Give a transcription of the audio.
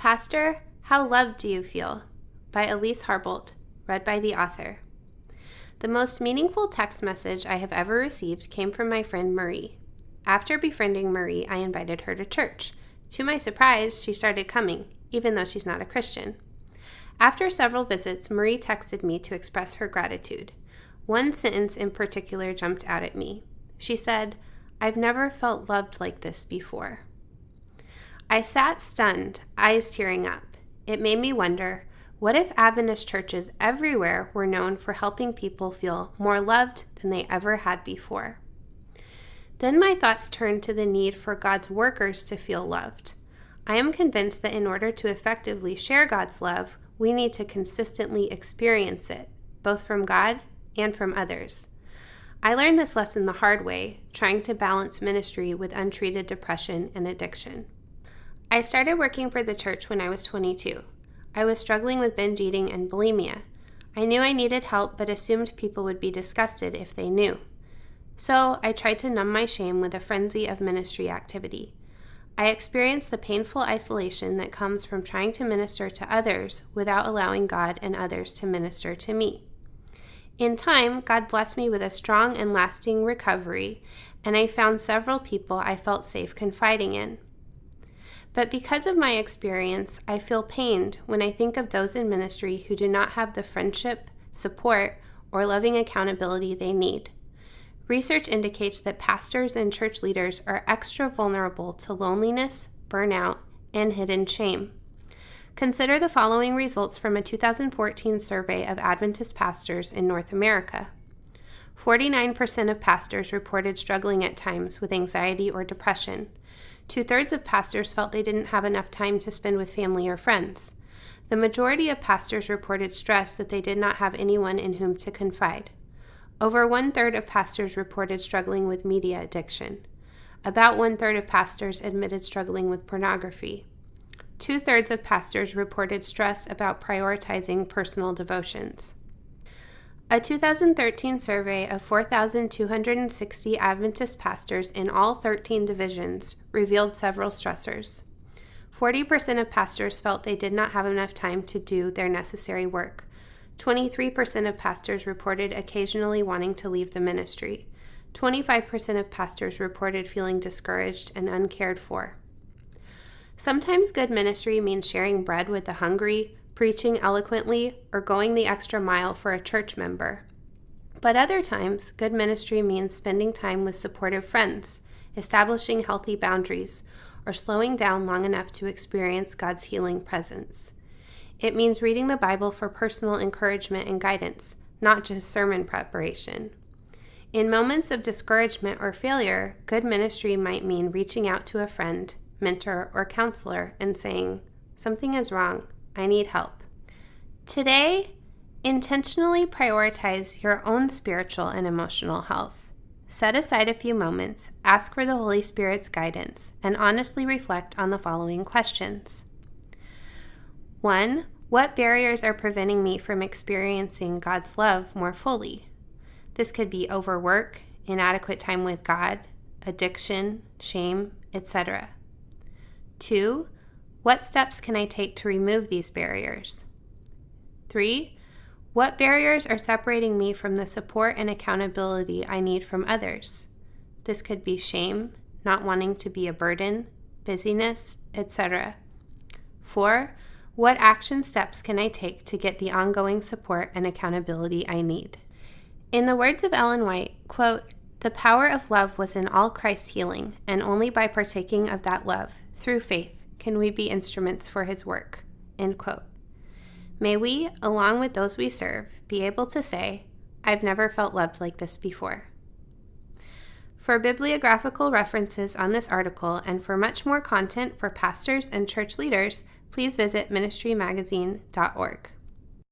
Pastor, how loved do you feel? By Elise Harboldt, read by the author. The most meaningful text message I have ever received came from my friend Marie. After befriending Marie, I invited her to church. To my surprise, she started coming, even though she's not a Christian. After several visits, Marie texted me to express her gratitude. One sentence in particular jumped out at me. She said, "I've never felt loved like this before." I sat stunned, eyes tearing up. It made me wonder, what if Adventist churches everywhere were known for helping people feel more loved than they ever had before? Then my thoughts turned to the need for God's workers to feel loved. I am convinced that in order to effectively share God's love, we need to consistently experience it, both from God and from others. I learned this lesson the hard way, trying to balance ministry with untreated depression and addiction. I started working for the church when I was 22. I was struggling with binge eating and bulimia. I knew I needed help, but assumed people would be disgusted if they knew. So I tried to numb my shame with a frenzy of ministry activity. I experienced the painful isolation that comes from trying to minister to others without allowing God and others to minister to me. In time, God blessed me with a strong and lasting recovery, and I found several people I felt safe confiding in. But because of my experience, I feel pained when I think of those in ministry who do not have the friendship, support, or loving accountability they need. Research indicates that pastors and church leaders are extra vulnerable to loneliness, burnout, and hidden shame. Consider the following results from a 2014 survey of Adventist pastors in North America. 49% of pastors reported struggling at times with anxiety or depression. 2/3 of pastors felt they didn't have enough time to spend with family or friends. The majority of pastors reported stress that they did not have anyone in whom to confide. Over 1/3 of pastors reported struggling with media addiction. About 1/3 of pastors admitted struggling with pornography. 2/3 of pastors reported stress about prioritizing personal devotions. A 2013 survey of 4,260 Adventist pastors in all 13 divisions revealed several stressors. 40% of pastors felt they did not have enough time to do their necessary work. 23% of pastors reported occasionally wanting to leave the ministry. 25% of pastors reported feeling discouraged and uncared for. Sometimes good ministry means sharing bread with the hungry, preaching eloquently, or going the extra mile for a church member. But other times, good ministry means spending time with supportive friends, establishing healthy boundaries, or slowing down long enough to experience God's healing presence. It means reading the Bible for personal encouragement and guidance, not just sermon preparation. In moments of discouragement or failure, good ministry might mean reaching out to a friend, mentor, or counselor and saying, "Something is wrong. I need help." Today, intentionally prioritize your own spiritual and emotional health. Set aside a few moments, ask for the Holy Spirit's guidance, and honestly reflect on the following questions. 1. What barriers are preventing me from experiencing God's love more fully? This could be overwork, inadequate time with God, addiction, shame, etc. 2. What steps can I take to remove these barriers? 3. What barriers are separating me from the support and accountability I need from others? This could be shame, not wanting to be a burden, busyness, etc. 4. What action steps can I take to get the ongoing support and accountability I need? In the words of Ellen White, quote, "The power of love was in all Christ's healing, and only by partaking of that love, through faith, can we be instruments for his work," end quote. May we, along with those we serve, be able to say, "I've never felt loved like this before." For bibliographical references on this article and for much more content for pastors and church leaders, please visit ministrymagazine.org.